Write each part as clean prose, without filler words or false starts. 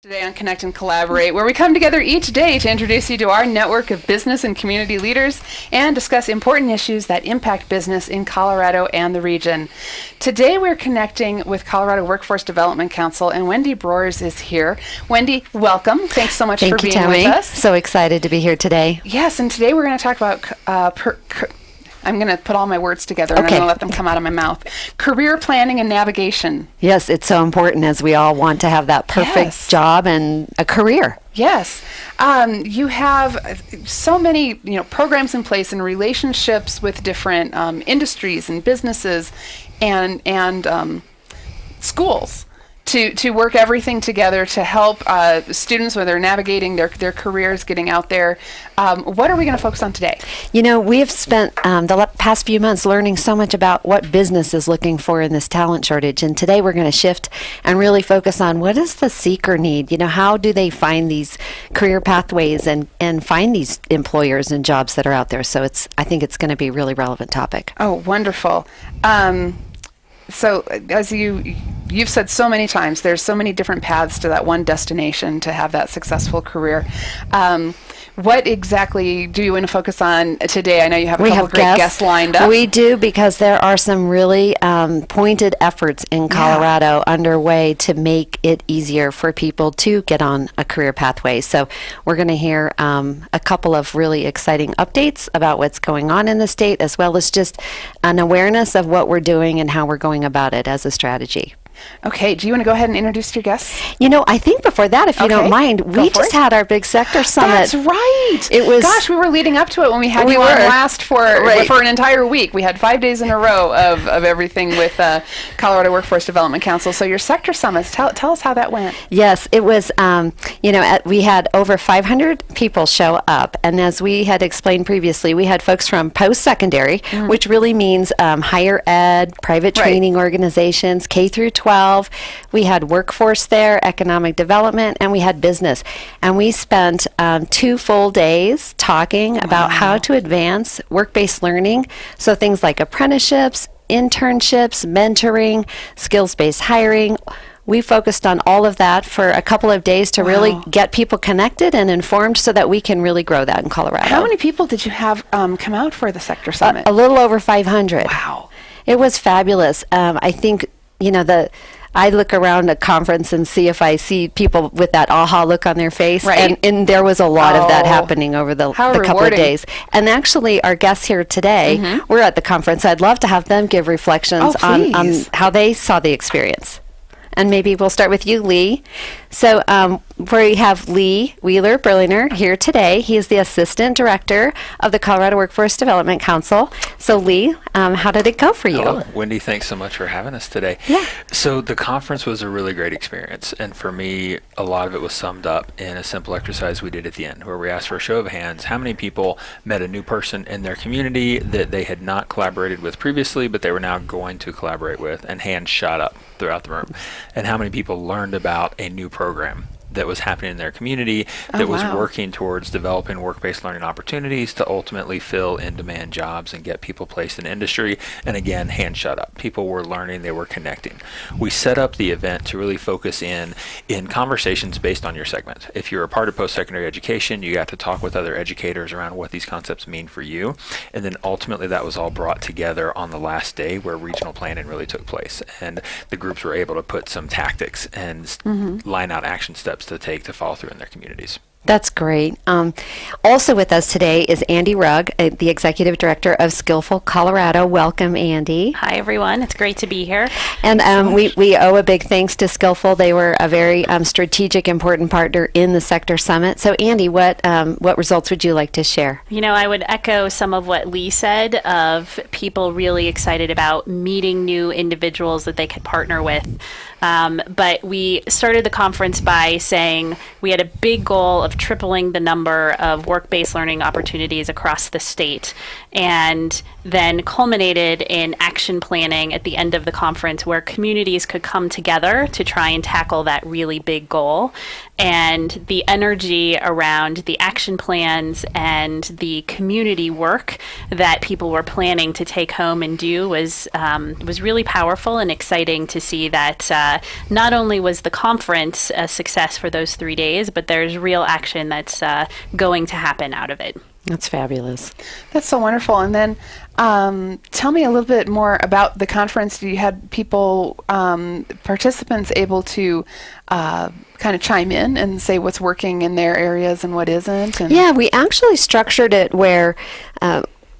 Today on Connect and Collaborate, where we come together each day to introduce you to our network of business and community leaders and discuss important issues that impact business in Colorado and the region. Today we're connecting with Colorado Workforce Development Council, and Wendy Brors is here. Wendy, welcome. Thanks so much for being with us. So excited to be here today. Yes, and today we're going to talk about I'm going to put all my words together and I'm going to let them come out of my mouth. Career planning and navigation. Yes, it's so important as we all want to have that perfect job and a career. Yes. You have so many programs in place and relationships with different industries and businesses and schools to work everything together to help students when they're navigating their careers, getting out there. What are we going to focus on today? We have spent the past few months learning so much about what business is looking for in this talent shortage. And today we're going to shift and really focus on what does the seeker need? How do they find these career pathways and find these employers and jobs that are out there? So I think it's going to be a really relevant topic. Oh, wonderful. So as you've said so many times, there's so many different paths to that one destination to have that successful career. What exactly do you want to focus on today? I know you have a couple of great guests lined up. We do, because there are some really pointed efforts in Colorado underway to make it easier for people to get on a career pathway. So we're going to hear a couple of really exciting updates about what's going on in the state, as well as just an awareness of what we're doing and how we're going about it as a strategy. Okay, do you want to go ahead and introduce your guests? I think before that, if you don't mind, we just had our big sector summit. That's right. It was. Gosh, we were leading up to it when we had you on last for an entire week. We had 5 days in a row of everything with Colorado Workforce Development Council. So your sector summits, tell us how that went. Yes, it was. We had over 500 people show up, and as we had explained previously, we had folks from post-secondary, which really means higher ed, private training organizations, K through 12. We had workforce there, economic development, and we had business. And we spent 2 full days talking about how to advance work-based learning. So things like apprenticeships, internships, mentoring, skills-based hiring. We focused on all of that for a couple of days to really get people connected and informed so that we can really grow that in Colorado. How many people did you have come out for the sector summit? A little over 500. Wow. It was fabulous. I think I look around a conference and see if I see people with that aha look on their face. Right. And there was a lot of that happening over the couple of days. And actually, our guests here today, we're at the conference. I'd love to have them give reflections on how they saw the experience. And maybe we'll start with you, Lee. So we have Lee Wheeler-Berliner here today. He is the Assistant Director of the Colorado Workforce Development Council. So Lee, how did it go for you? Hello. Wendy, thanks so much for having us today. Yeah. So the conference was a really great experience. And for me, a lot of it was summed up in a simple exercise we did at the end, where we asked for a show of hands, how many people met a new person in their community that they had not collaborated with previously, but they were now going to collaborate with, and hands shot up throughout the room. And how many people learned about a new program that was happening in their community that was working towards developing work-based learning opportunities to ultimately fill in-demand jobs and get people placed in industry. And again, hands shut up. People were learning, they were connecting. We set up the event to really focus in conversations based on your segment. If you're a part of post-secondary education, you got to talk with other educators around what these concepts mean for you. And then ultimately that was all brought together on the last day where regional planning really took place. And the groups were able to put some tactics and line out action steps to take to follow through in their communities. That's great. Also with us today is Andi Rugg, the Executive Director of Skillful Colorado. Welcome, Andi. Hi, everyone. It's great to be here. And we owe a big thanks to Skillful. They were a very strategic, important partner in the Sector Summit. So, Andi, what results would you like to share? I would echo some of what Lee said of people really excited about meeting new individuals that they could partner with. But we started the conference by saying we had a big goal of tripling the number of work-based learning opportunities across the state, and then culminated in action planning at the end of the conference where communities could come together to try and tackle that really big goal. And the energy around the action plans and the community work that people were planning to take home and do was really powerful and exciting to see that not only was the conference a success for those 3 days, but there's real action that's going to happen out of it. That's fabulous. That's so wonderful. And then tell me a little bit more about the conference. You had people, participants able to kind of chime in and say what's working in their areas and what isn't? And Yeah, we actually structured it where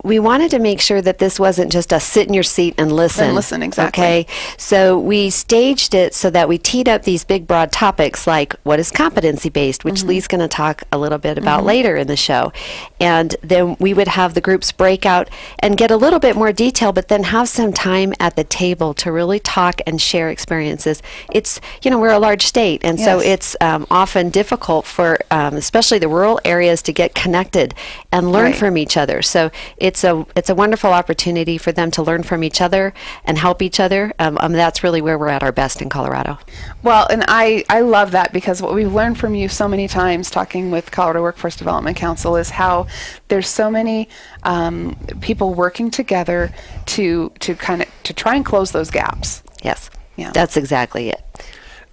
we wanted to make sure that this wasn't just a sit in your seat and listen. And listen, exactly. Okay, so we staged it so that we teed up these big, broad topics like what is competency-based, which Lee's going to talk a little bit about later in the show. And then we would have the groups break out and get a little bit more detail, but then have some time at the table to really talk and share experiences. It's, we're a large state, and so it's often difficult for especially the rural areas to get connected and learn from each other. So it's a wonderful opportunity for them to learn from each other and help each other. That's really where we're at our best in Colorado. Well, and I love that, because what we've learned from you so many times talking with Colorado Workforce Development Council is how there's so many people working together to try and close those gaps. Yes, Yeah. that's exactly it.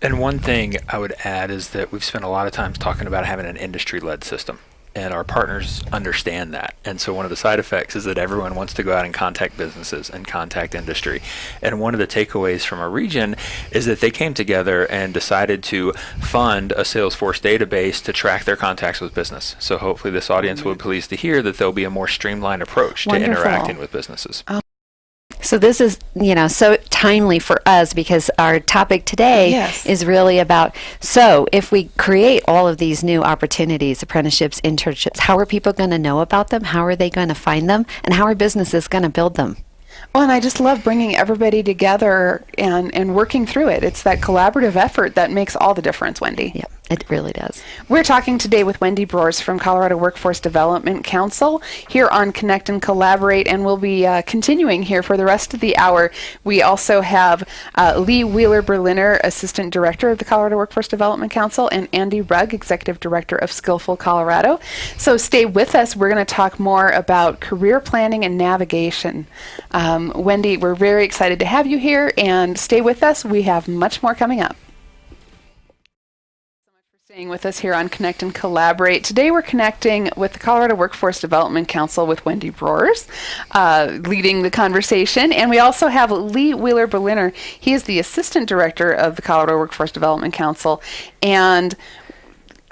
And one thing I would add is that we've spent a lot of time talking about having an industry-led system. And our partners understand that. And so one of the side effects is that everyone wants to go out and contact businesses and contact industry. And one of the takeaways from our region is that they came together and decided to fund a Salesforce database to track their contacts with business. So hopefully this audience will be pleased to hear that there'll be a more streamlined approach to interacting with businesses. So this is, so timely for us, because our topic today is really about, so if we create all of these new opportunities, apprenticeships, internships, how are people going to know about them? How are they going to find them? And how are businesses going to build them? Well, and I just love bringing everybody together and working through it. It's that collaborative effort that makes all the difference, Wendy. Yeah, it really does. We're talking today with Wendy Brors from Colorado Workforce Development Council here on Connect and Collaborate, and we'll be continuing here for the rest of the hour. We also have Lee Wheeler-Berliner, Assistant Director of the Colorado Workforce Development Council, and Andi Rugg, Executive Director of Skillful Colorado. So stay with us. We're going to talk more about career planning and navigation. Wendy, we're very excited to have you here, and stay with us. We have much more coming up. Staying with us here on Connect and Collaborate. Today we're connecting with the Colorado Workforce Development Council with Wendy Brors leading the conversation. And we also have Lee Wheeler-Berliner. He is the Assistant Director of the Colorado Workforce Development Council. And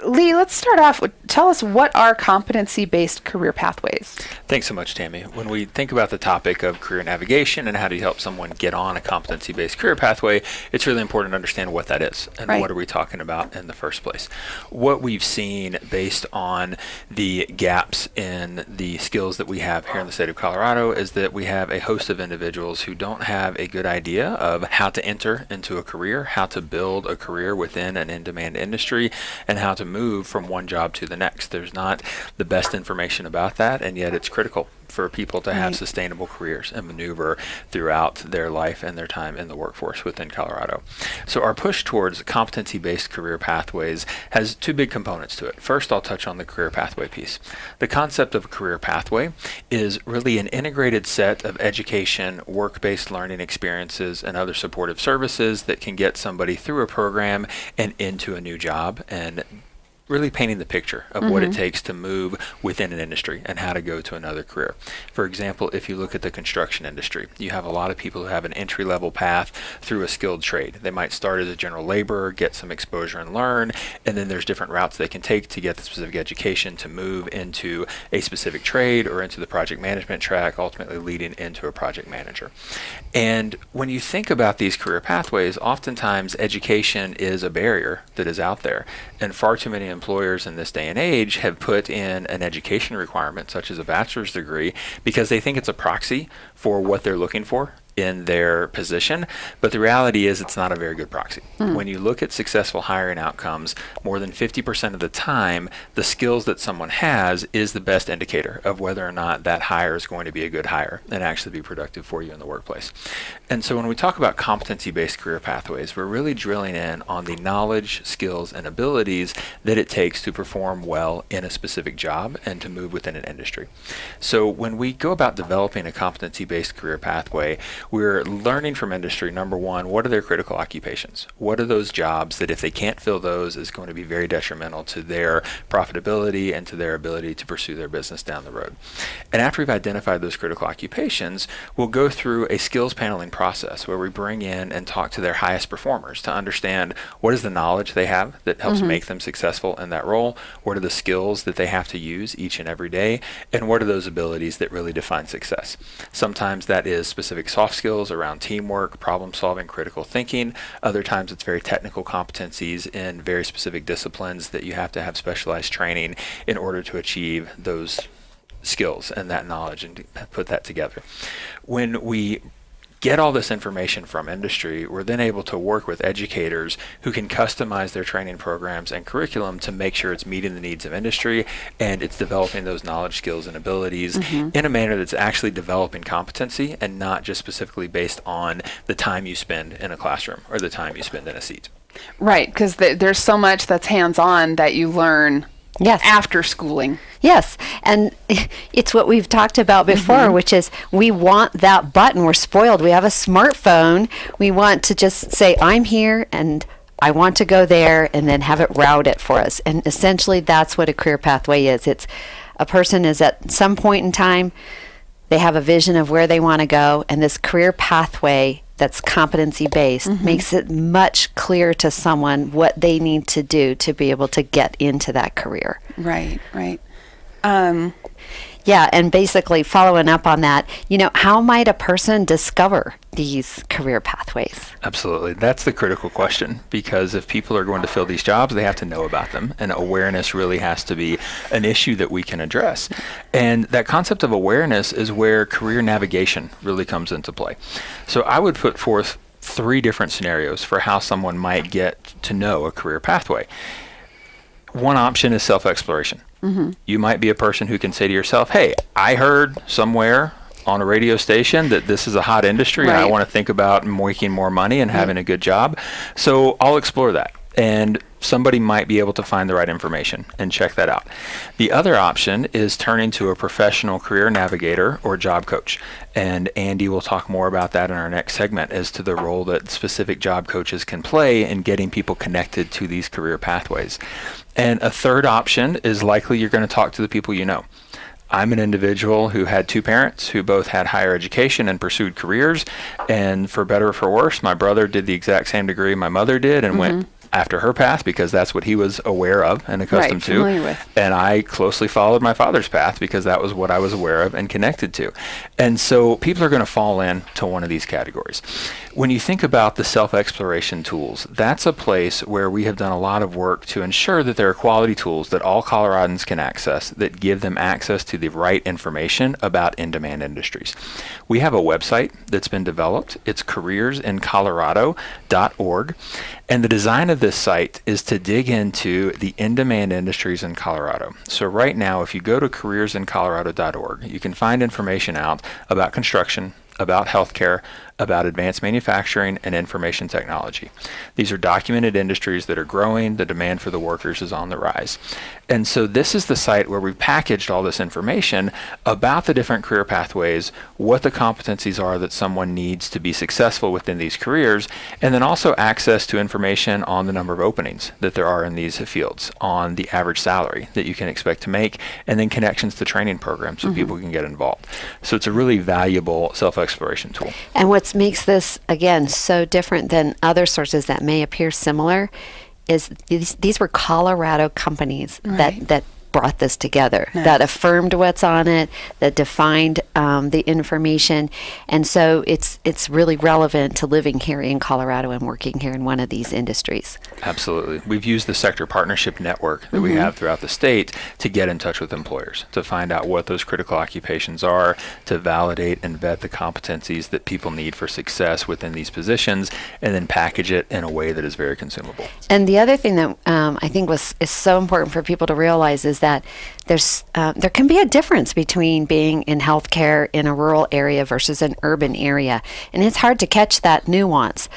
Lee, let's start off with, tell us what are competency-based career pathways? Thanks so much, Tammy. When we think about the topic of career navigation and how do you help someone get on a competency-based career pathway, it's really important to understand what that is and what are we talking about in the first place. What we've seen based on the gaps in the skills that we have here in the state of Colorado is that we have a host of individuals who don't have a good idea of how to enter into a career, how to build a career within an in-demand industry, and how to move from one job to the next. There's not the best information about that, and yet it's critical for people to have sustainable careers and maneuver throughout their life and their time in the workforce within Colorado. So our push towards competency-based career pathways has two big components to it. First, I'll touch on the career pathway piece. The concept of a career pathway is really an integrated set of education, work-based learning experiences, and other supportive services that can get somebody through a program and into a new job, and really painting the picture of what it takes to move within an industry and how to go to another career. For example, if you look at the construction industry, you have a lot of people who have an entry-level path through a skilled trade. They might start as a general laborer, get some exposure and learn, and then there's different routes they can take to get the specific education to move into a specific trade or into the project management track, ultimately leading into a project manager. And when you think about these career pathways, oftentimes education is a barrier that is out there, and far too many employers in this day and age have put in an education requirement such as a bachelor's degree because they think it's a proxy for what they're looking for in their position, but the reality is it's not a very good proxy. When you look at successful hiring outcomes, more than 50% of the time, the skills that someone has is the best indicator of whether or not that hire is going to be a good hire and actually be productive for you in the workplace. And so when we talk about competency-based career pathways, we're really drilling in on the knowledge, skills, and abilities that it takes to perform well in a specific job and to move within an industry. So when we go about developing a competency-based career pathway, we're learning from industry, number one, what are their critical occupations? What are those jobs that if they can't fill those is going to be very detrimental to their profitability and to their ability to pursue their business down the road? And after we've identified those critical occupations, we'll go through a skills paneling process where we bring in and talk to their highest performers to understand what is the knowledge they have that helps make them successful in that role, what are the skills that they have to use each and every day, and what are those abilities that really define success. Sometimes that is specific soft skills around teamwork, problem solving, critical thinking. Other times it's very technical competencies in very specific disciplines that you have to have specialized training in order to achieve those skills and that knowledge and put that together. When we get all this information from industry, we're then able to work with educators who can customize their training programs and curriculum to make sure it's meeting the needs of industry and it's developing those knowledge, skills, and abilities in a manner that's actually developing competency and not just specifically based on the time you spend in a classroom or the time you spend in a seat. Right, because there's so much that's hands-on that you learn after schooling. Yes, and it's what we've talked about before, which is we want that button. We're spoiled. We have a smartphone. We want to just say, I'm here and I want to go there, and then have it route it for us. And essentially that's what a career pathway is. It's a person is at some point in time, they have a vision of where they want to go, and this career pathway that's competency-based makes it much clearer to someone what they need to do to be able to get into that career. Right. Yeah, and basically following up on that, how might a person discover these career pathways? Absolutely. That's the critical question, because if people are going to fill these jobs, they have to know about them, and awareness really has to be an issue that we can address. And that concept of awareness is where career navigation really comes into play. So I would put forth 3 different scenarios for how someone might get to know a career pathway. One option is self-exploration. You might be a person who can say to yourself, hey, I heard somewhere on a radio station that this is a hot industry and I want to think about making more money and having a good job. So I'll explore that. And somebody might be able to find the right information and check that out. The other option is turning to a professional career navigator or job coach. And Andi will talk more about that in our next segment as to the role that specific job coaches can play in getting people connected to these career pathways. And a third option is likely you're going to talk to the people you know. I'm an individual who had 2 parents who both had higher education and pursued careers. And for better or for worse, my brother did the exact same degree my mother did and went after her path because that's what he was aware of and accustomed to. With. And I closely followed my father's path because that was what I was aware of and connected to. And so people are going to fall into one of these categories. When you think about the self-exploration tools, that's a place where we have done a lot of work to ensure that there are quality tools that all Coloradans can access that give them access to the right information about in-demand industries. We have a website that's been developed. It's careersincolorado.org. And the design of this site is to dig into the in-demand industries in Colorado. So right now, if you go to careersincolorado.org, you can find information out about construction, about healthcare, about advanced manufacturing and information technology. These are documented industries that are growing. The demand for the workers is on the rise. And so this is the site where we've packaged all this information about the different career pathways, what the competencies are that someone needs to be successful within these careers, and then also access to information on the number of openings that there are in these fields, on the average salary that you can expect to make, and then connections to training programs so people can get involved. So it's a really valuable self-exploration tool. And what makes this, again, so different than other sources that may appear similar is these were Colorado companies that brought this together, that affirmed what's on it, that defined the information. And so it's really relevant to living here in Colorado and working here in one of these industries. Absolutely. We've used the sector partnership network that we have throughout the state to get in touch with employers, to find out what those critical occupations are, to validate and vet the competencies that people need for success within these positions, and then package it in a way that is very consumable. And the other thing that I think is so important for people to realize is that there can be a difference between being in healthcare in a rural area versus an urban area, and it's hard to catch that nuance.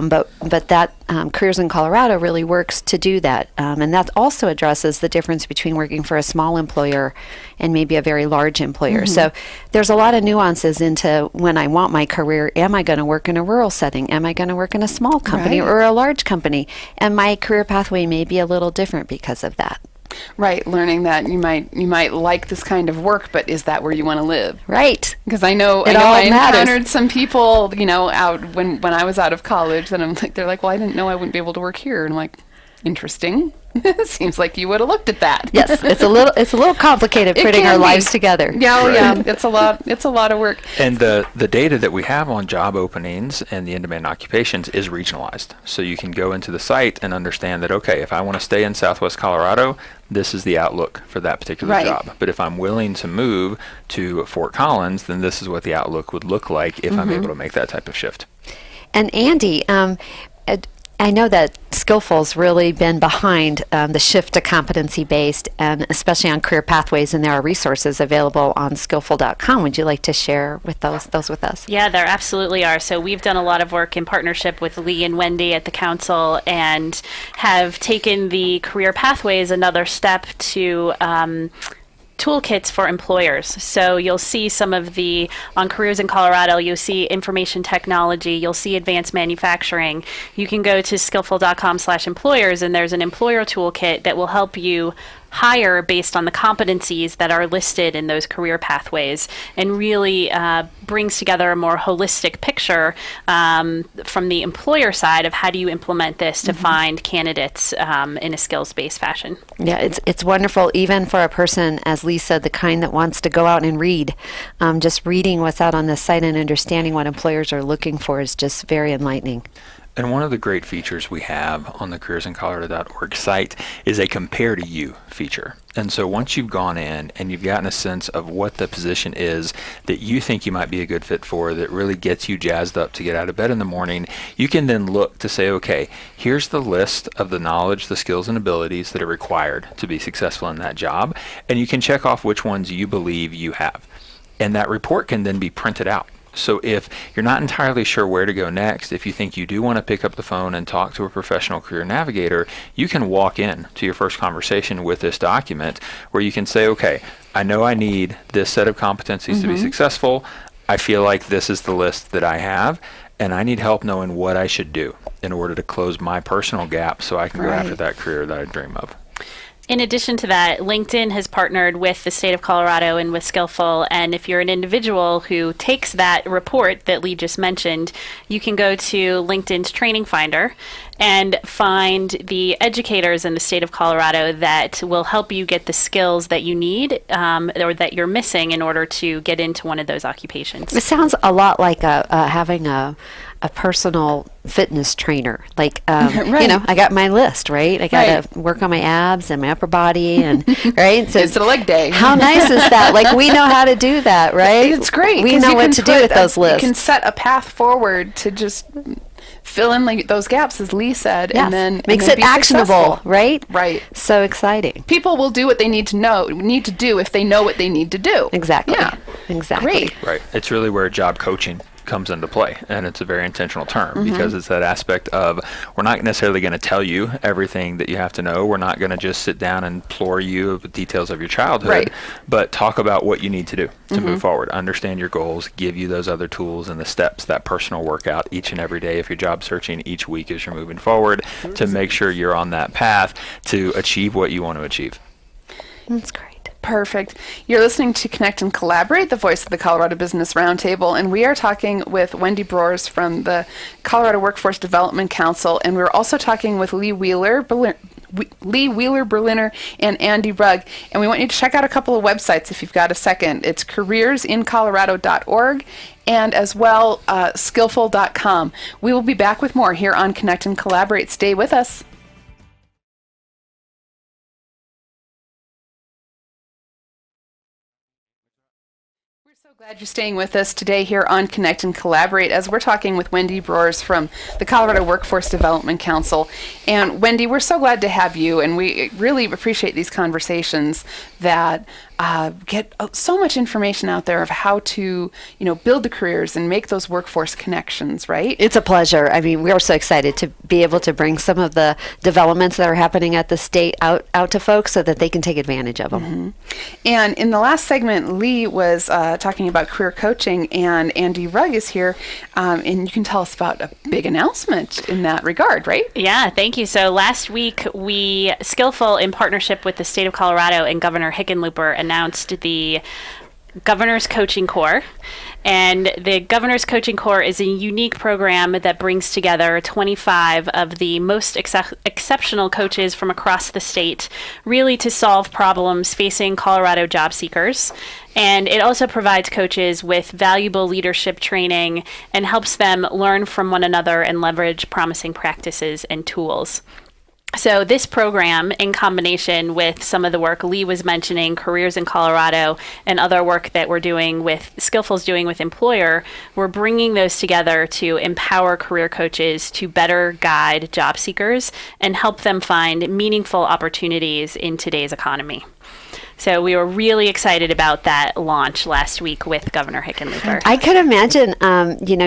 But that Careers in Colorado really works to do that, and that also addresses the difference between working for a small employer and maybe a very large employer. So there's a lot of nuances into when I want my career. Am I going to work in a rural setting? Am I going to work in a small company or a large company? And my career pathway may be a little different because of that. Right, learning that you might like this kind of work, but is that where you want to live? Right. Because I know all I matters. encountered some people, out when I was out of college, and they're like, well, I didn't know I wouldn't be able to work here, and I'm like, interesting. Seems like you would have looked at that. Yes, it's a little complicated putting our lives together. Yeah, Right. yeah, it's a lot of work. And the data that we have on job openings and the in-demand occupations is regionalized. So you can go into the site and understand that, okay, if I want to stay in Southwest Colorado, this is the outlook for that particular job. But if I'm willing to move to Fort Collins, then this is what the outlook would look like if I'm able to make that type of shift. And Andi, I know that Skillful's really been behind the shift to competency-based, and especially on career pathways, and there are resources available on skillful.com. Would you like to share with those with us? Yeah, there absolutely are. So we've done a lot of work in partnership with Lee and Wendy at the council, and have taken the career pathways another step to toolkits for employers. So you'll see some of on Careers in Colorado, you'll see information technology, you'll see advanced manufacturing. You can go to skillful.com/employers, and there's an employer toolkit that will help you hire based on the competencies that are listed in those career pathways, and really brings together a more holistic picture from the employer side of how do you implement this to find candidates in a skills-based fashion. Yeah, it's wonderful, even for a person, as Lee said, the kind that wants to go out and read. Just reading what's out on the site and understanding what employers are looking for is just very enlightening. And one of the great features we have on the careersincolorado.org site is a compare to you feature. And so once you've gone in and you've gotten a sense of what the position is that you think you might be a good fit for, that really gets you jazzed up to get out of bed in the morning, you can then look to say, okay, here's the list of the knowledge, the skills, and abilities that are required to be successful in that job. And you can check off which ones you believe you have. And that report can then be printed out. So if you're not entirely sure where to go next, if you think you do want to pick up the phone and talk to a professional career navigator, you can walk in to your first conversation with this document where you can say, okay, I know I need this set of competencies to be successful. I feel like this is the list that I have, and I need help knowing what I should do in order to close my personal gap so I can go after that career that I dream of. In addition to that, LinkedIn has partnered with the state of Colorado and with Skillful, and if you're an individual who takes that report that Lee just mentioned, you can go to LinkedIn's Training Finder and find the educators in the state of Colorado that will help you get the skills that you need or that you're missing in order to get into one of those occupations. It sounds a lot like having a personal fitness trainer. Like, I got my list, right? I got to work on my abs and my upper body, and right. So it's a leg day. How nice is that? Like, we know how to do that, right? It's great. We know what to do with those lists. You can set a path forward to just fill in those gaps, as Lee said, Yes. and then makes and then it be actionable, successful. right? Right. So exciting. People will do what they need to do if they know what they need to do. Exactly. Yeah. Exactly. Great. Right. It's really where job coaching comes into play, and it's a very intentional term because it's that aspect of we're not necessarily going to tell you everything that you have to know. We're not going to just sit down and implore you with details of your childhood, but talk about what you need to do to move forward, understand your goals, give you those other tools and the steps, that personal workout each and every day if you're job searching, each week as you're moving forward to make sure you're on that path to achieve what you want to achieve. That's great. Perfect. You're listening to Connect and Collaborate, the voice of the Colorado Business Roundtable, and we are talking with Wendy Brors from the Colorado Workforce Development Council, and we're also talking with Lee Wheeler Berliner and Andi Rugg, and we want you to check out a couple of websites if you've got a second. It's careersincolorado.org and as well skillful.com. We will be back with more here on Connect and Collaborate. Stay with us. So glad you're staying with us today here on Connect and Collaborate as we're talking with Wendy Brors from the Colorado Workforce Development Council. And Wendy, we're so glad to have you, and we really appreciate these conversations that get so much information out there of how to, build the careers and make those workforce connections, right? It's a pleasure. I mean, we're so excited to be able to bring some of the developments that are happening at the state out to folks so that they can take advantage of them. Mm-hmm. And in the last segment, Lee was talking about career coaching, and Andi Rugg is here, and you can tell us about a big announcement in that regard, right? Yeah, thank you. So last week, Skillful, in partnership with the state of Colorado and Governor Hickenlooper, announced the Governor's Coaching Corps. And the Governor's Coaching Corps is a unique program that brings together 25 of the most exceptional coaches from across the state, really to solve problems facing Colorado job seekers. And it also provides coaches with valuable leadership training and helps them learn from one another and leverage promising practices and tools. So this program, in combination with some of the work Lee was mentioning, Careers in Colorado, and other work that we're doing with Skillful's doing with Employer, we're bringing those together to empower career coaches to better guide job seekers and help them find meaningful opportunities in today's economy. So we were really excited about that launch last week with Governor Hickenlooper. I could imagine,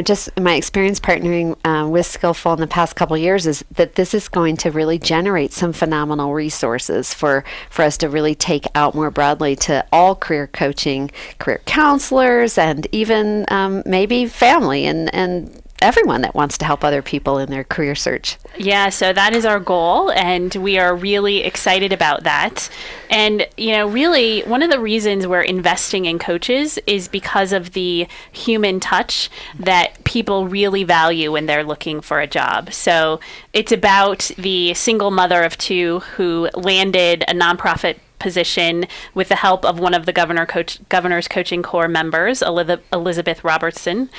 just my experience partnering with Skillful in the past couple of years is that this is going to really generate some phenomenal resources for us to really take out more broadly to all career coaching, career counselors, and even maybe family and everyone that wants to help other people in their career search. Yeah, so that is our goal, and we are really excited about that. And, really, one of the reasons we're investing in coaches is because of the human touch that people really value when they're looking for a job. So it's about the single mother of two who landed a nonprofit position with the help of one of the Governor's Coaching Corps members, Elizabeth Robertson.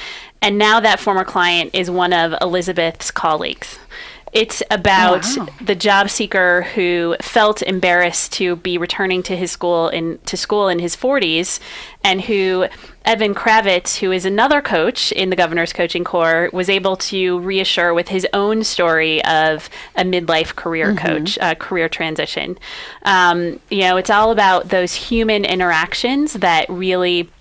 And now that former client is one of Elizabeth's colleagues. It's about the job seeker who felt embarrassed to be returning to school in his 40s, and who Evan Kravitz, who is another coach in the Governor's Coaching Corps, was able to reassure with his own story of a midlife career career transition. It's all about those human interactions that really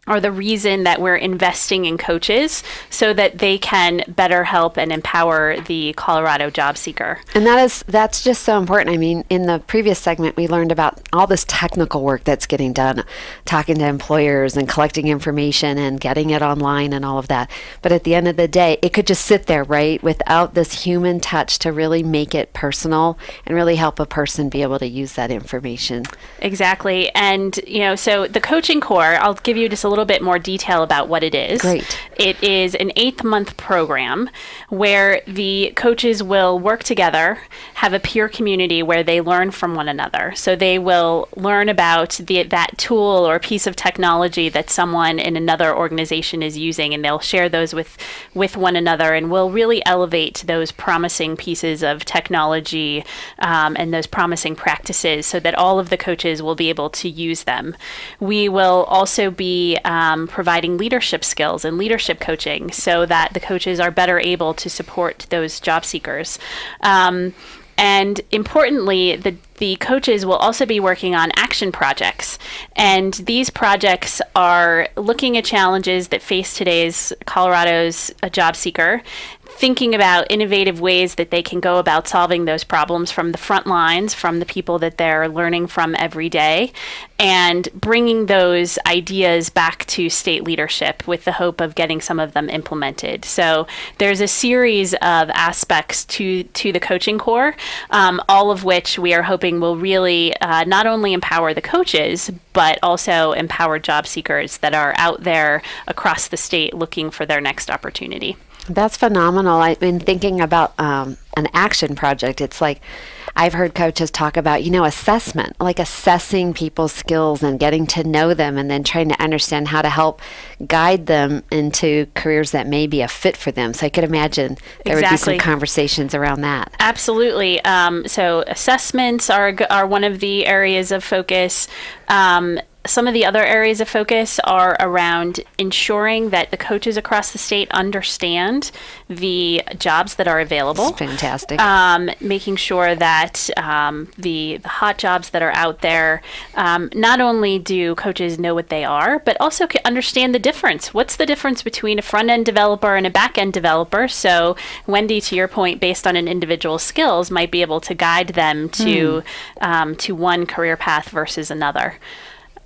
are the reason that we're investing in coaches so that they can better help and empower the Colorado job seeker. And that's just so important. I mean, in the previous segment, we learned about all this technical work that's getting done, talking to employers and collecting information and getting it online and all of that. But at the end of the day, it could just sit there, right, without this human touch to really make it personal and really help a person be able to use that information. Exactly. And, so the Coaching Corps, I'll give you just a little bit more detail about what it is. Great. It is an 8-month program where the coaches will work together, have a peer community where they learn from one another. So they will learn about that tool or piece of technology that someone in another organization is using, and they'll share those with one another, and we'll really elevate those promising pieces of technology and those promising practices so that all of the coaches will be able to use them. We will also be providing leadership skills and leadership coaching so that the coaches are better able to support those job seekers. And importantly, the coaches will also be working on action projects. And these projects are looking at challenges that face today's Colorado's job seeker, thinking about innovative ways that they can go about solving those problems from the front lines, from the people that they're learning from every day, and bringing those ideas back to state leadership with the hope of getting some of them implemented. So there's a series of aspects to the Coaching Corps, all of which we are hoping will really not only empower the coaches, but also empower job seekers that are out there across the state looking for their next opportunity. That's phenomenal. I've been thinking about an action project. It's like I've heard coaches talk about, assessment, like assessing people's skills and getting to know them and then trying to understand how to help guide them into careers that may be a fit for them. So I could imagine there would be some conversations around that. Absolutely. So assessments are one of the areas of focus. some of the other areas of focus are around ensuring that the coaches across the state understand the jobs that are available. It's fantastic. Making sure that the hot jobs that are out there, not only do coaches know what they are, but also can understand the difference. What's the difference between a front-end developer and a back-end developer? So Wendy, to your point, based on an individual's skills, might be able to guide them to one career path versus another.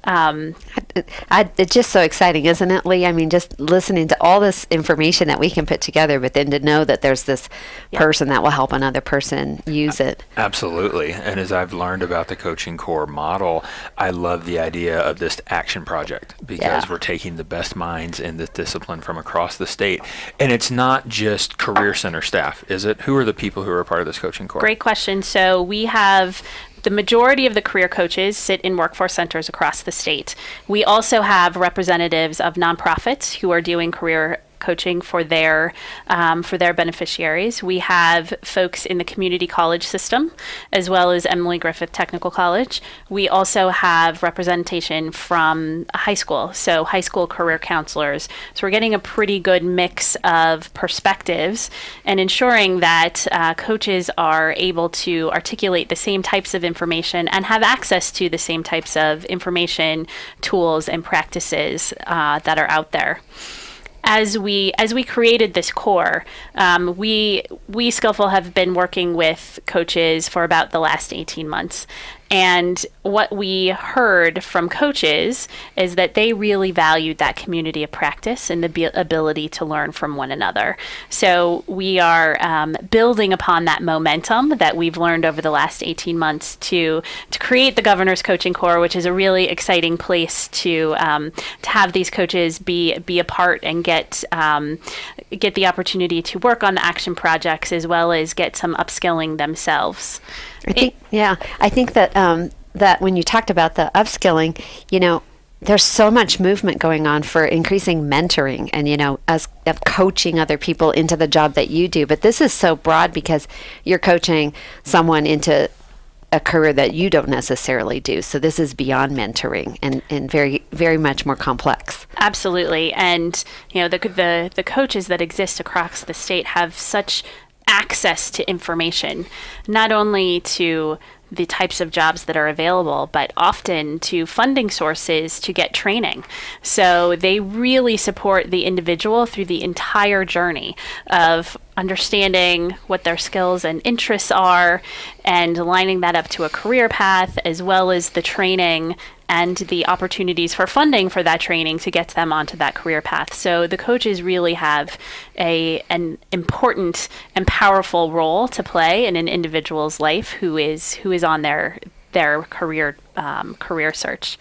It's just so exciting, isn't it, Lee? I mean, just listening to all this information that we can put together, but then to know that there's this person that will help another person use it. Absolutely. And as I've learned about the coaching core model, I love the idea of this action project because we're taking the best minds in this discipline from across the state. And it's not just career center staff, is it? Who are the people who are a part of this coaching core? Great question. So we have the majority of the career coaches sit in workforce centers across the state. We also have representatives of nonprofits who are doing career coaching for their beneficiaries. We have folks in the community college system, as well as Emily Griffith Technical College. We also have representation from high school, so high school career counselors. So we're getting a pretty good mix of perspectives and ensuring that coaches are able to articulate the same types of information and have access to the same types of information, tools, and practices that are out there. As we created this core, we Skillful have been working with coaches for about the last 18 months. And what we heard from coaches is that they really valued that community of practice and the ability to learn from one another. So we are building upon that momentum that we've learned over the last 18 months to create the Governor's Coaching Corps, which is a really exciting place to have these coaches be a part and get the opportunity to work on the action projects as well as get some upskilling themselves. I think that when you talked about the upskilling, there's so much movement going on for increasing mentoring and, as of coaching other people into the job that you do. But this is so broad because you're coaching someone into a career that you don't necessarily do. So this is beyond mentoring and very, very much more complex. Absolutely. And, the coaches that exist across the state have such access to information, not only to the types of jobs that are available, but often to funding sources to get training. So they really support the individual through the entire journey of understanding what their skills and interests are and lining that up to a career path, as well as the training and the opportunities for funding for that training to get them onto that career path. So the coaches really have an important and powerful role to play in an individual's life who is on their career search.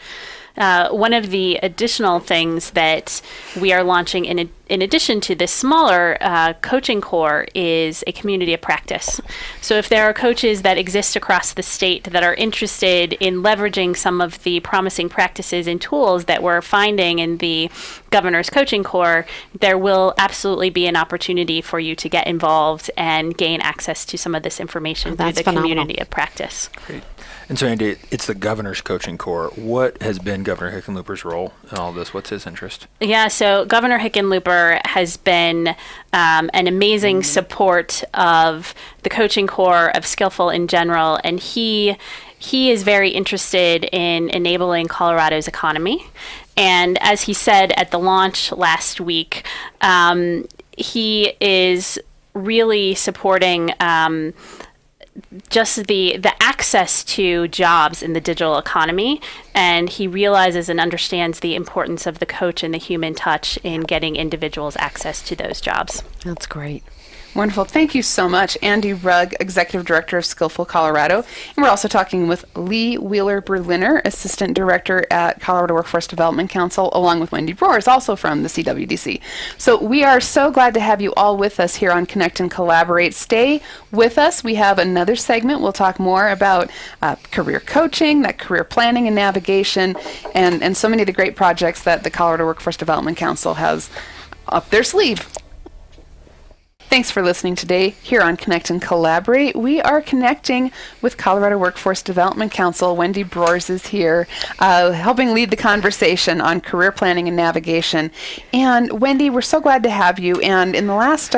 One of the additional things that we are launching in addition to this smaller coaching core is a community of practice. So if there are coaches that exist across the state that are interested in leveraging some of the promising practices and tools that we're finding in the Governor's Coaching Corps, there will absolutely be an opportunity for you to get involved and gain access to some of this information through the community of practice. Great. And so, Andi, it's the Governor's Coaching Corps. What has been Governor Hickenlooper's role in all this? What's his interest? Yeah, so Governor Hickenlooper has been an amazing support of the Coaching Corps, of Skillful in general, and he is very interested in enabling Colorado's economy. And as he said at the launch last week, he is really supporting just the access to jobs in the digital economy, and he realizes and understands the importance of the coach and the human touch in getting individuals access to those jobs. That's great. Wonderful. Thank you so much, Andi Rugg, Executive Director of Skillful Colorado. And we're also talking with Lee Wheeler-Berliner, Assistant Director at Colorado Workforce Development Council, along with Wendy Brors, also from the CWDC. So we are so glad to have you all with us here on Connect and Collaborate. Stay with us. We have another segment. We'll talk more about career coaching, that career planning and navigation, and so many of the great projects that the Colorado Workforce Development Council has up their sleeve. Thanks for listening today. Here on Connect and Collaborate, we are connecting with Colorado Workforce Development Council. Wendy Brors is here, helping lead the conversation on career planning and navigation. And Wendy, we're so glad to have you. And in the last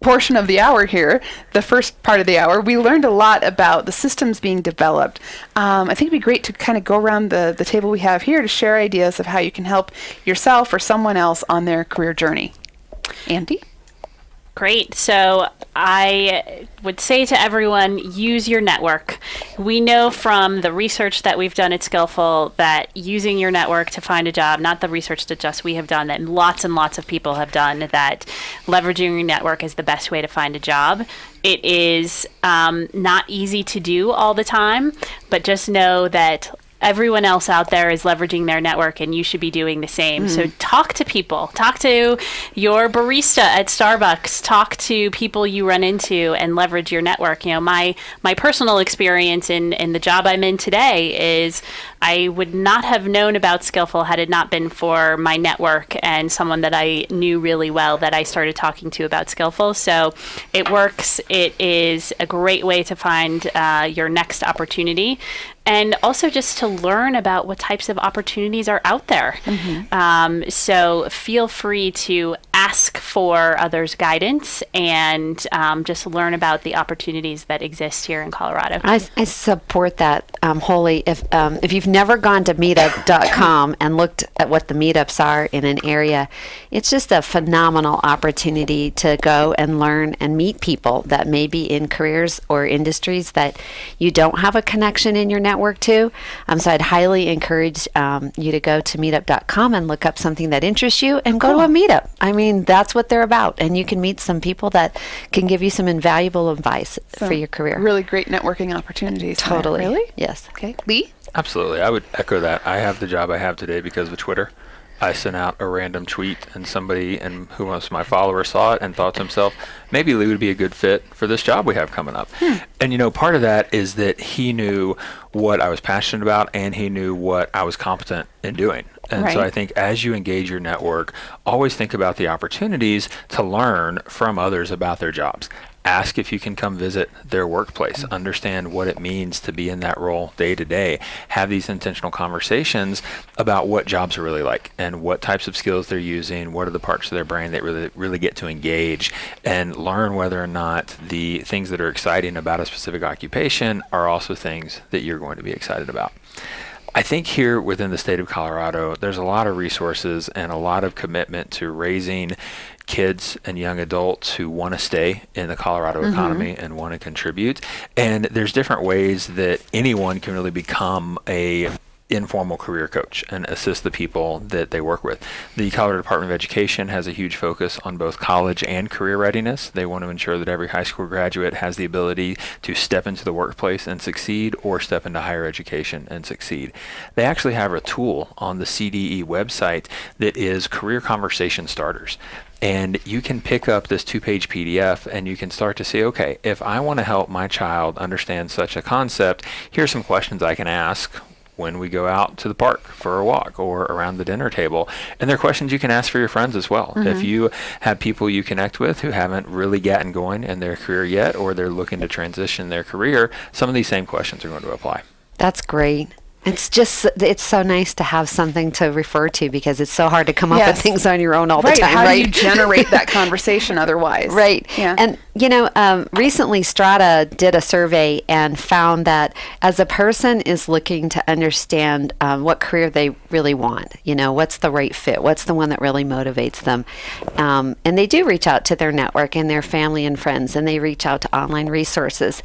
portion of the hour here, the first part of the hour, we learned a lot about the systems being developed. I think it'd be great to kind of go around the table we have here to share ideas of how you can help yourself or someone else on their career journey. Andi? Great. So I would say to everyone, use your network. We know from the research that we've done at Skillful that using your network to find a job, not the research that just we have done, that lots and lots of people have done, that leveraging your network is the best way to find a job. It is not easy to do all the time, but just know that everyone else out there is leveraging their network and you should be doing the same. So talk to people. Talk to your barista at Starbucks. Talk to people you run into and leverage your network. You know, my personal experience in the job I'm in today is I would not have known about Skillful had it not been for my network and someone that I knew really well that I started talking to about Skillful. So it works. It is a great way to find your next opportunity. And also just to learn about what types of opportunities are out there. So feel free to ask for others' guidance and just learn about the opportunities that exist here in Colorado. I support that wholly. If you've never gone to meetup.com and looked at what the meetups are in an area, it's just a phenomenal opportunity to go and learn and meet people that may be in careers or industries that you don't have a connection in your network to. So I'd highly encourage you to go to meetup.com and look up something that interests you and go to a meetup. I mean, that's what they're about. And you can meet some people that can give you some invaluable advice for your career. Really great networking opportunities. Totally. Really? Yes. Okay. Lee? Absolutely. I would echo that. I have the job I have today because of Twitter. I sent out a random tweet and somebody who was my follower saw it and thought to himself, maybe Lee would be a good fit for this job we have coming up. And you know, part of that is that he knew what I was passionate about and he knew what I was competent in doing. And so I think as you engage your network, always think about the opportunities to learn from others about their jobs. Ask if you can come visit their workplace, understand what it means to be in that role day to day, have these intentional conversations about what jobs are really like and what types of skills they're using, what are the parts of their brain that really get to engage, and learn whether or not the things that are exciting about a specific occupation are also things that you're going to be excited about. I think here within the state of Colorado, there's a lot of resources and a lot of commitment to raising kids and young adults who want to stay in the Colorado economy and want to contribute. And there's different ways that anyone can really become a informal career coach and assist the people that they work with. The Colorado Department of Education has a huge focus on both college and career readiness. They want to ensure that every high school graduate has the ability to step into the workplace and succeed or step into higher education and succeed. They actually have a tool on the CDE website that is career conversation starters. And you can pick up this 2-page PDF and you can start to say, okay, if I want to help my child understand such a concept, here's some questions I can ask when we go out to the park for a walk or around the dinner table. And they're questions you can ask for your friends as well. If you have people you connect with who haven't really gotten going in their career yet, or they're looking to transition their career, some of these same questions are going to apply. That's great. It's so nice to have something to refer to because it's so hard to come up with things on your own all the time, How right? do you generate that conversation otherwise? Right. Yeah. And, you know, recently Strata did a survey and found that as a person is looking to understand what career they really want, you know, what's the right fit, what's the one that really motivates them. And they do reach out to their network and their family and friends, and they reach out to online resources.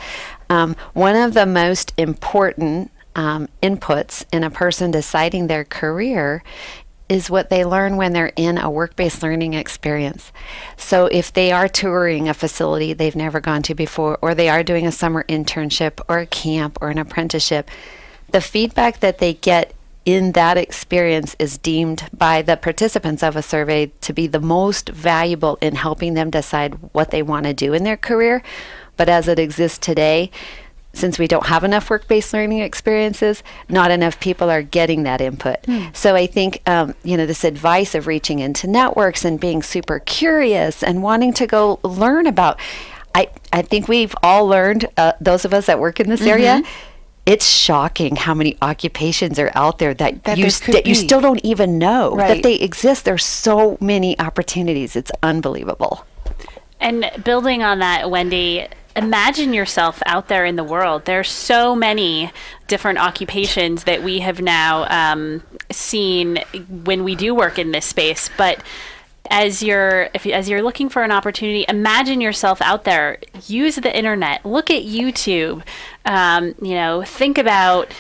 One of the most important inputs in a person deciding their career is what they learn when they're in a work-based learning experience. So if they are touring a facility they've never gone to before, or they are doing a summer internship or a camp or an apprenticeship, the feedback that they get in that experience is deemed by the participants of a survey to be the most valuable in helping them decide what they want to do in their career. But as it exists today, since we don't have enough work-based learning experiences, not enough people are getting that input. So I think, this advice of reaching into networks and being super curious and wanting to go learn about, I think we've all learned, those of us that work in this area, it's shocking how many occupations are out there that you still don't even know that they exist. There's so many opportunities. It's unbelievable. And building on that, Wendy, imagine yourself out there in the world. There's so many different occupations that we have now seen when we do work in this space. But as you're looking for an opportunity, imagine yourself out there. Use the internet. Look at YouTube. Think about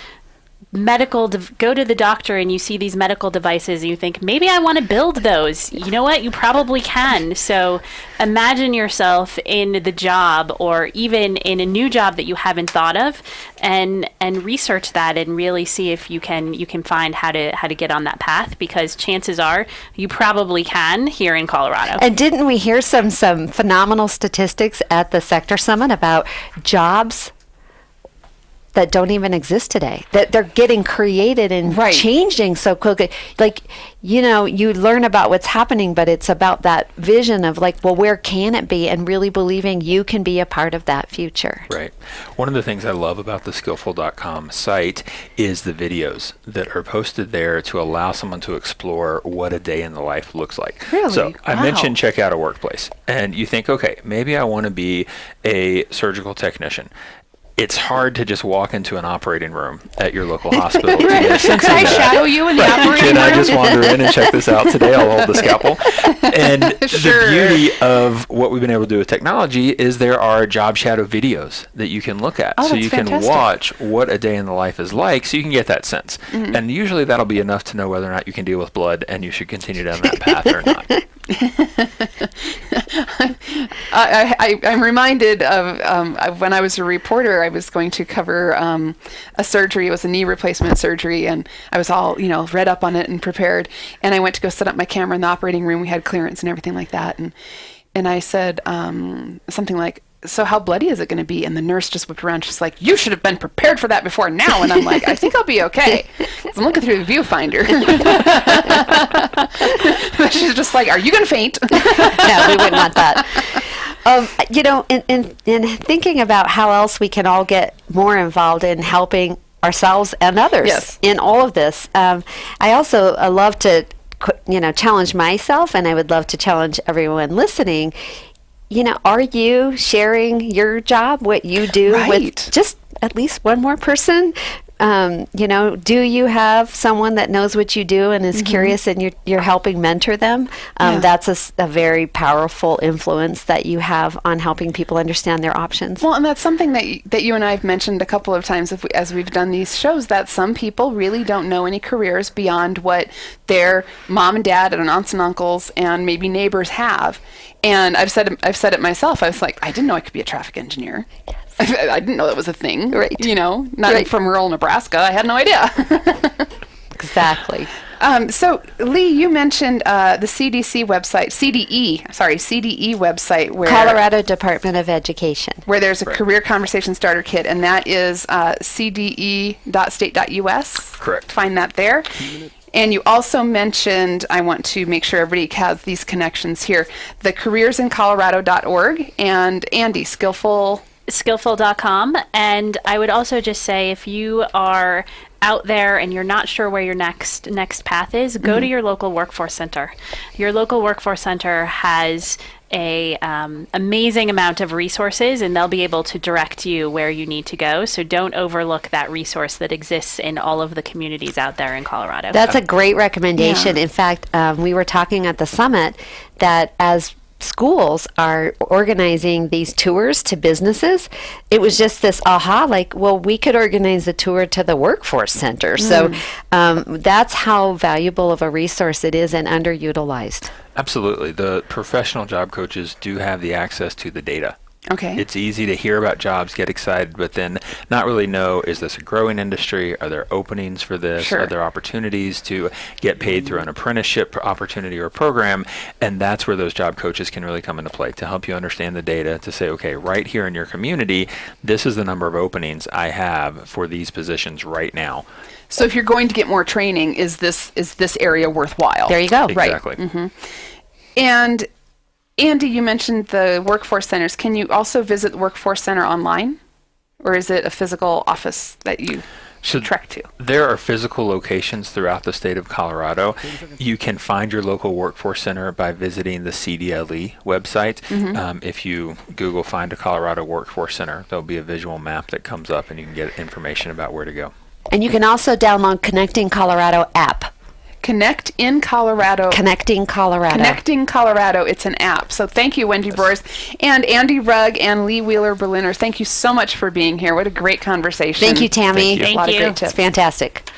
go to the doctor and you see these medical devices and you think, maybe I want to build those. You know what? You probably can. So imagine yourself in the job or even in a new job that you haven't thought of, and research that and really see if you can find how to get on that path, because chances are you probably can here in Colorado. And didn't we hear some phenomenal statistics at the Sector Summit about jobs that don't even exist today, that they're getting created and changing so quickly? You learn about what's happening, but it's about that vision of where can it be, and really believing you can be a part of that future. Right. One of the things I love about the skillful.com site is the videos that are posted there to allow someone to explore what a day in the life looks like. Really? So I mentioned check out a workplace, and you think, okay, maybe I want to be a surgical technician. It's hard to just walk into an operating room at your local hospital. To get a sense Could of I that. shadow you in the operating Can room? I just wander in and check this out today? I'll hold the scalpel. And the beauty of what we've been able to do with technology is there are job shadow videos that you can look at. Oh, so that's you can fantastic. watch what a day in the life is like, so you can get that sense. And usually that'll be enough to know whether or not you can deal with blood and you should continue down that path or not. I'm reminded of when I was a reporter, I was going to cover a surgery. It was a knee replacement surgery, and I was all read up on it and prepared. And I went to go set up my camera in the operating room. We had clearance and everything like that. And I said something like, "So how bloody is it going to be?" And the nurse just whipped around. She's like, "You should have been prepared for that before now." And I'm like, "I think I'll be okay." 'Cause I'm looking through the viewfinder. But she's just like, "Are you going to faint?" No, we wouldn't want that. In thinking about how else we can all get more involved in helping ourselves and others in all of this, I also love to, challenge myself, and I would love to challenge everyone listening. Are you sharing your job, what you do, with just at least one more person? Do you have someone that knows what you do and is curious, and you're helping mentor them? That's a very powerful influence that you have on helping people understand their options. Well, and that's something that you and I have mentioned a couple of times as we've done these shows, that some people really don't know any careers beyond what their mom and dad and aunts and uncles and maybe neighbors have. And I've said it myself. I was like, I didn't know I could be a traffic engineer. Yes. I didn't know that was a thing. Right. Not from rural Nebraska. I had no idea. Exactly. So, Lee, you mentioned the CDC website, CDE website, where Colorado Department of Education, where there's a career conversation starter kit, and that is cde.state.us. Correct. Find that there. And you also mentioned, I want to make sure everybody has these connections here, the careersincolorado.org, and Andi, Skillful.com. And I would also just say, if you are out there and you're not sure where your next path is, go to your local workforce center. Your local workforce center has a amazing amount of resources, and they'll be able to direct you where you need to go. So don't overlook that resource that exists in all of the communities out there in Colorado. That's a great recommendation. In fact, we were talking at the summit that as schools are organizing these tours to businesses, it was just this aha, we could organize a tour to the workforce center. So that's how valuable of a resource it is and underutilized. Absolutely. The professional job coaches do have the access to the data Okay. It's easy to hear about jobs, get excited, but then not really know, is this a growing industry? Are there openings for this? Sure. Are there opportunities to get paid through an apprenticeship opportunity or program? And that's where those job coaches can really come into play to help you understand the data, to say, okay, right here in your community, this is the number of openings I have for these positions right now. So if you're going to get more training, is this area worthwhile? There you go. Right. Exactly. And Andi, you mentioned the workforce centers. Can you also visit the workforce center online, or is it a physical office that you trek to? There are physical locations throughout the state of Colorado. You can find your local workforce center by visiting the CDLE website. If you Google Find a Colorado Workforce Center, there'll be a visual map that comes up and you can get information about where to go. And you can also download Connecting Colorado app. Connect in Colorado. Connecting Colorado. Connecting Colorado. It's an app. So thank you, Wendy Brors, and Andi Rugg and Lee Wheeler-Berliner. Thank you so much for being here. What a great conversation. Thank you, Tammy. Thank you. A lot of Thank you. great It's tips. fantastic.